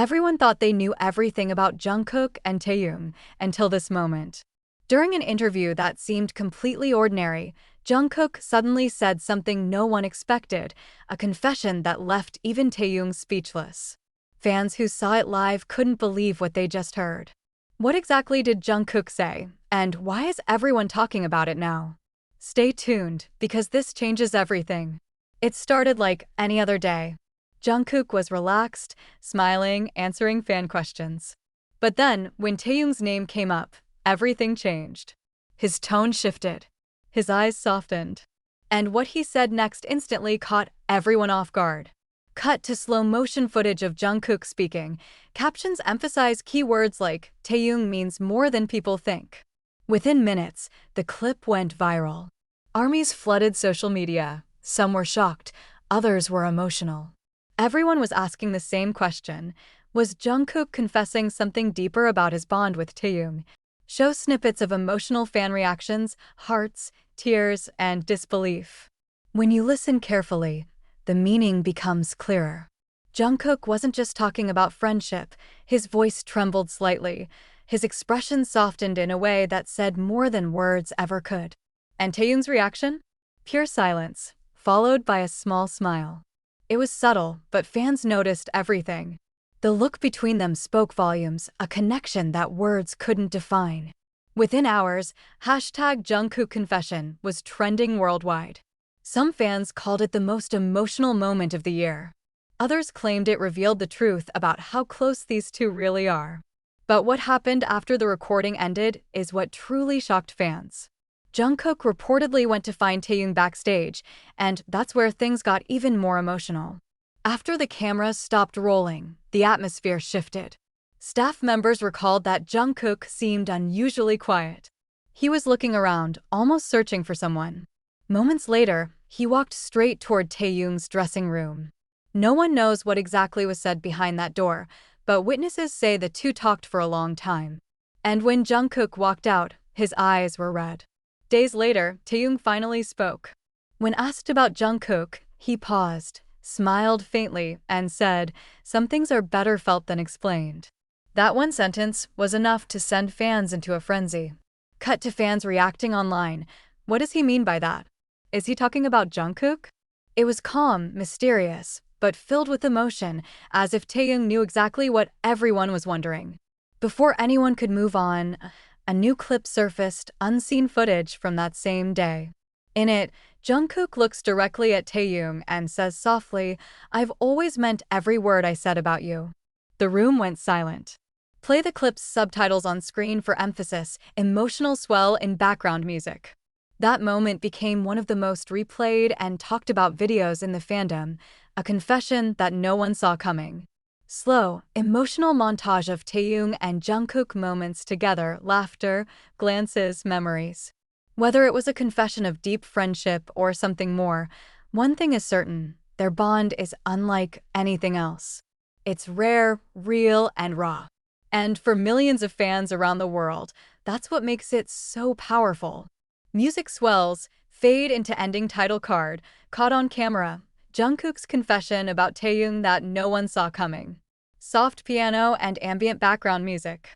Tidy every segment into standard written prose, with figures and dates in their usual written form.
Everyone thought they knew everything about Jungkook and Taehyung until this moment. During an interview that seemed completely ordinary, Jungkook suddenly said something no one expected, a confession that left even Taehyung speechless. Fans who saw it live couldn't believe what they just heard. What exactly did Jungkook say, and why is everyone talking about it now? Stay tuned, because this changes everything. It started like any other day. Jungkook was relaxed, smiling, answering fan questions. But then, when Taehyung's name came up, everything changed. His tone shifted. His eyes softened. And what he said next instantly caught everyone off guard. Cut to slow-motion footage of Jungkook speaking. Captions emphasize key words like, "Taehyung means more than people think." Within minutes, the clip went viral. Armies flooded social media. Some were shocked, others were emotional. Everyone was asking the same question. Was Jungkook confessing something deeper about his bond with Taehyung? Show snippets of emotional fan reactions, hearts, tears, and disbelief. When you listen carefully, the meaning becomes clearer. Jungkook wasn't just talking about friendship. His voice trembled slightly. His expression softened in a way that said more than words ever could. And Taehyung's reaction? Pure silence, followed by a small smile. It was subtle, but fans noticed everything. The look between them spoke volumes, a connection that words couldn't define. Within hours, #JungkookConfession was trending worldwide. Some fans called it the most emotional moment of the year. Others claimed it revealed the truth about how close these two really are. But what happened after the recording ended is what truly shocked fans. Jungkook reportedly went to find Taehyung backstage, and that's where things got even more emotional. After the cameras stopped rolling, the atmosphere shifted. Staff members recalled that Jungkook seemed unusually quiet. He was looking around, almost searching for someone. Moments later, he walked straight toward Taehyung's dressing room. No one knows what exactly was said behind that door, but witnesses say the two talked for a long time. And when Jungkook walked out, his eyes were red. Days later, Taehyung finally spoke. When asked about Jungkook, he paused, smiled faintly, and said, "Some things are better felt than explained." That one sentence was enough to send fans into a frenzy. Cut to fans reacting online. What does he mean by that? Is he talking about Jungkook? It was calm, mysterious, but filled with emotion, as if Taehyung knew exactly what everyone was wondering. Before anyone could move on, a new clip surfaced, unseen footage from that same day. In it, Jungkook looks directly at Taehyung and says softly, "I've always meant every word I said about you." The room went silent. Play the clip's subtitles on screen for emphasis, emotional swell in background music. That moment became one of the most replayed and talked about videos in the fandom, a confession that no one saw coming. Slow, emotional montage of Taehyung and Jungkook moments together, laughter, glances, memories. Whether it was a confession of deep friendship or something more, one thing is certain, their bond is unlike anything else. It's rare, real, and raw. And for millions of fans around the world, that's what makes it so powerful. Music swells, fade into ending title card, caught on camera, Jungkook's confession about Taehyung that no one saw coming. Soft piano and ambient background music.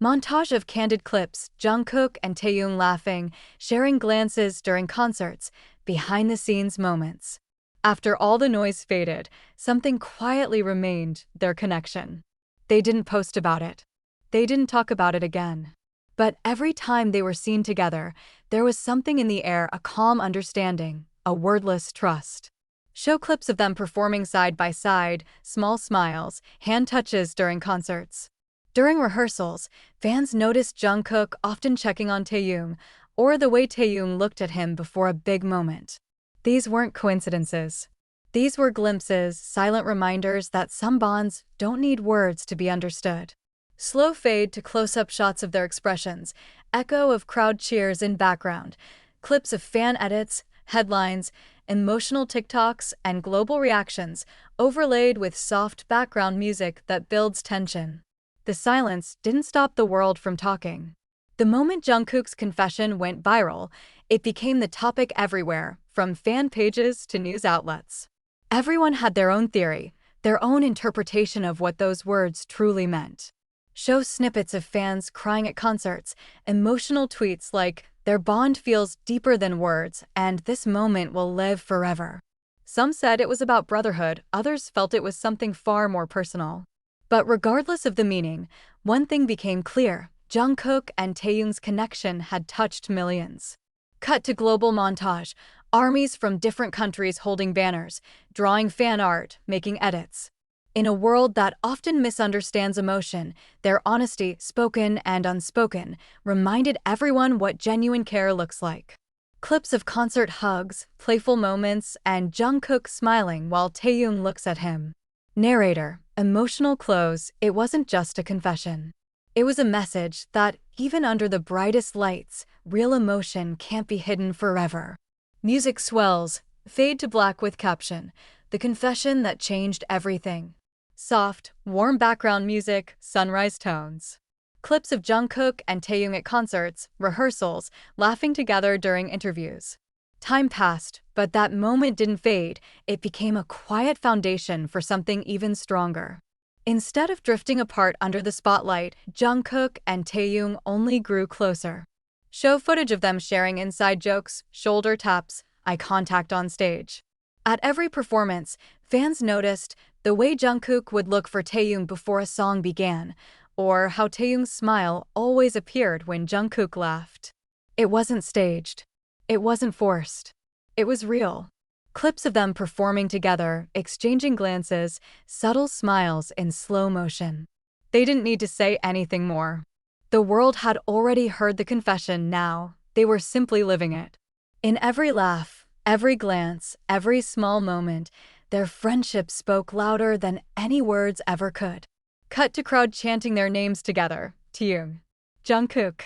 Montage of candid clips, Jungkook and Taehyung laughing, sharing glances during concerts, behind-the-scenes moments. After all the noise faded, something quietly remained, their connection. They didn't post about it. They didn't talk about it again. But every time they were seen together, there was something in the air, a calm understanding, a wordless trust. Show clips of them performing side by side, small smiles, hand touches during concerts. During rehearsals, fans noticed Jungkook often checking on Taehyung, or the way Taehyung looked at him before a big moment. These weren't coincidences. These were glimpses, silent reminders that some bonds don't need words to be understood. Slow fade to close-up shots of their expressions, echo of crowd cheers in background, clips of fan edits, headlines, emotional TikToks, and global reactions, overlaid with soft background music that builds tension. The silence didn't stop the world from talking. The moment Jungkook's confession went viral, it became the topic everywhere, from fan pages to news outlets. Everyone had their own theory. their own interpretation of what those words truly meant. Show snippets of fans crying at concerts, emotional tweets like, "Their bond feels deeper than words, and this moment will live forever." Some said it was about brotherhood, others felt it was something far more personal. But regardless of the meaning, one thing became clear: Jungkook and Taehyung's connection had touched millions. Cut to global montage, armies from different countries holding banners, drawing fan art, making edits. In a world that often misunderstands emotion, their honesty, spoken and unspoken, reminded everyone what genuine care looks like. Clips of concert hugs, playful moments, and Jungkook smiling while Taehyung looks at him. Narrator, emotional close, it wasn't just a confession. It was a message that, even under the brightest lights, real emotion can't be hidden forever. Music swells, fade to black with caption, "The confession that changed everything." Soft, warm background music, sunrise tones. Clips of Jungkook and Taehyung at concerts, rehearsals, laughing together during interviews. Time passed, but that moment didn't fade. It became a quiet foundation for something even stronger. Instead of drifting apart under the spotlight, Jungkook and Taehyung only grew closer. Show footage of them sharing inside jokes, shoulder taps, eye contact on stage. At every performance, fans noticed the way Jungkook would look for Taehyung before a song began, or how Taehyung's smile always appeared when Jungkook laughed. It wasn't staged. It wasn't forced. It was real. Clips of them performing together, exchanging glances, subtle smiles in slow motion. They didn't need to say anything more. The world had already heard the confession now. They were simply living it. In every laugh, every glance, every small moment, their friendship spoke louder than any words ever could. Cut to crowd chanting their names together. Taehyung, Jungkook.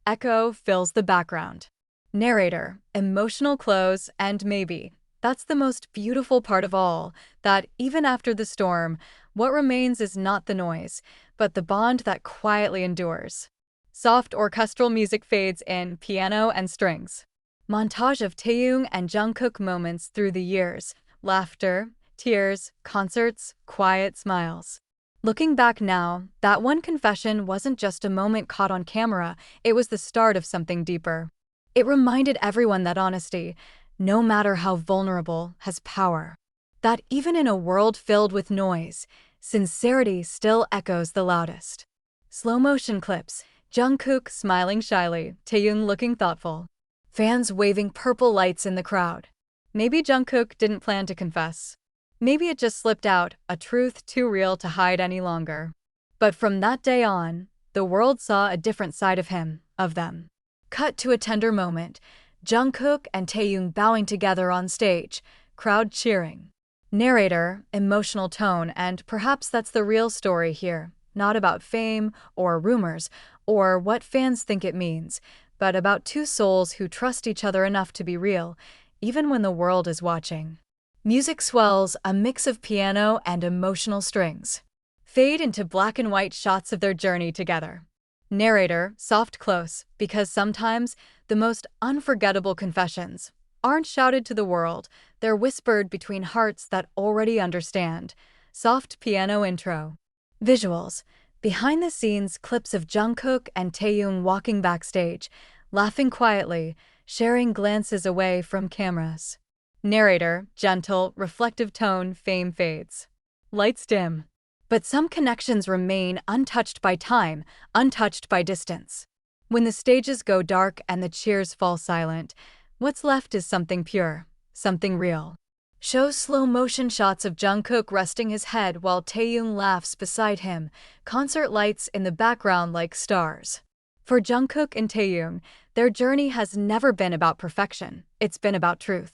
Echo fills the background. Narrator, emotional close, and maybe that's the most beautiful part of all, that even after the storm, what remains is not the noise, but the bond that quietly endures. Soft orchestral music fades in, piano and strings. Montage of Taehyung and Jungkook moments through the years, laughter, tears, concerts, quiet smiles. Looking back now, that one confession wasn't just a moment caught on camera, it was the start of something deeper. It reminded everyone that honesty, no matter how vulnerable, has power. That even in a world filled with noise, sincerity still echoes the loudest. Slow motion clips, Jungkook smiling shyly, Taehyung looking thoughtful. Fans waving purple lights in the crowd. Maybe Jungkook didn't plan to confess. Maybe it just slipped out, a truth too real to hide any longer. But from that day on, the world saw a different side of him, of them. Cut to a tender moment, Jungkook and Taehyung bowing together on stage, crowd cheering. Narrator, emotional tone, and perhaps that's the real story here, not about fame or rumors or what fans think it means, but about two souls who trust each other enough to be real, even when the world is watching. Music swells, a mix of piano and emotional strings. Fade into black and white shots of their journey together. Narrator, soft close, because sometimes the most unforgettable confessions aren't shouted to the world, they're whispered between hearts that already understand. Soft piano intro. Visuals. Behind the scenes, clips of Jungkook and Taehyung walking backstage, laughing quietly, sharing glances away from cameras. Narrator, gentle, reflective tone, fame fades. Lights dim. But some connections remain untouched by time, untouched by distance. When the stages go dark and the cheers fall silent, what's left is something pure, something real. Shows slow motion shots of Jungkook resting his head while Taehyung laughs beside him, concert lights in the background like stars. For Jungkook and Taehyung, their journey has never been about perfection, it's been about truth.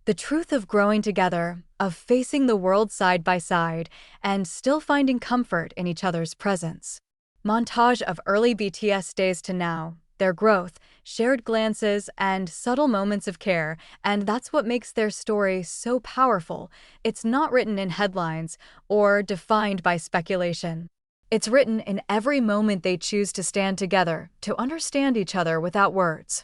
The truth of growing together, of facing the world side by side, and still finding comfort in each other's presence. Montage of early BTS days to now, their growth, shared glances, and subtle moments of care, and that's what makes their story so powerful. It's not written in headlines or defined by speculation. It's written in every moment they choose to stand together, to understand each other without words.